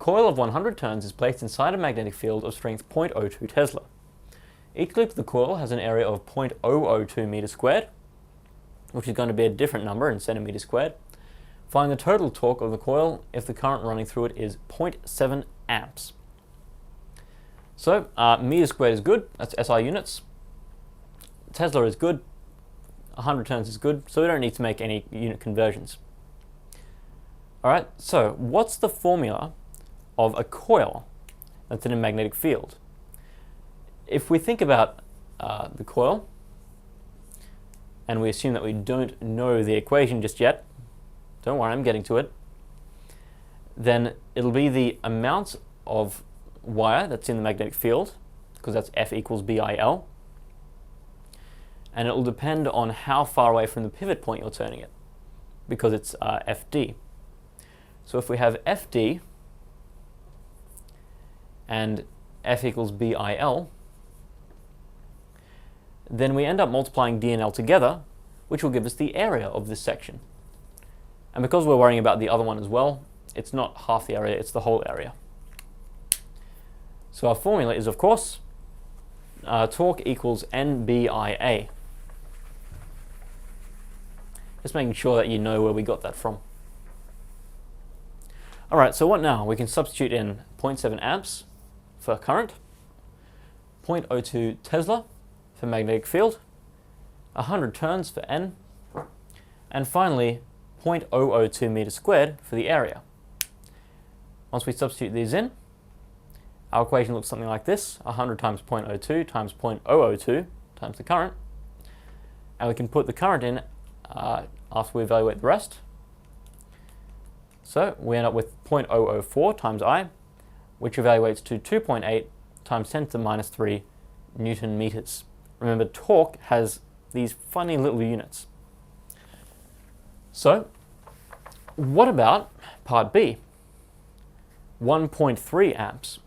coil of 100 turns is placed inside a magnetic field of strength 0.02 Tesla. Each loop of the coil has an area of 0.002 meters squared, which is going to be a different number in centimeters squared. Find the total torque of the coil if the current running through it is 0.7 amps. So meters squared is good, that's SI units. Tesla is good, 100 turns is good, so we don't need to make any unit conversions. Alright, so what's the formula of a coil that's in a magnetic field? If we think about the coil, and we assume that we don't know the equation just yet, don't worry, I'm getting to it, then it'll be the amount of wire that's in the magnetic field, because that's F equals BIL, and it will depend on how far away from the pivot point you're turning it, because it's FD. So if we have FD and F equals BIL, then we end up multiplying D and L together, which will give us the area of this section. And because we're worrying about the other one as well, it's not half the area, it's the whole area. So our formula is, of course, torque equals NBIA. Just making sure that you know where we got that from. Alright, so what now? We can substitute in 0.7 amps for current, 0.02 Tesla for magnetic field, 100 turns for N, and finally 0.002 meters squared for the area. Once we substitute these in, our equation looks something like this: 100 times 0.02 times 0.002 times the current, and we can put the current in after we evaluate the rest. So we end up with 0.004 times I, which evaluates to 2.8 times 10 to the minus 3 Newton meters. Remember, torque has these funny little units. So what about part B? 1.3 amps.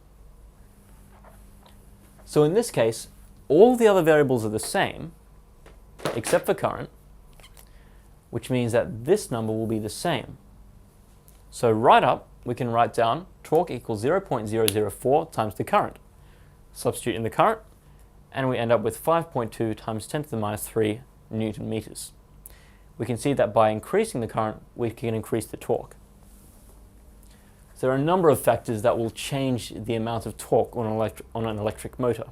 So in this case, all the other variables are the same, except for current, which means that this number will be the same. So right up, we can write down torque equals 0.004 times the current. Substitute in the current, and we end up with 5.2 times 10 to the minus 3 Newton meters. We can see that by increasing the current, we can increase the torque. So there are a number of factors that will change the amount of torque on an electric motor.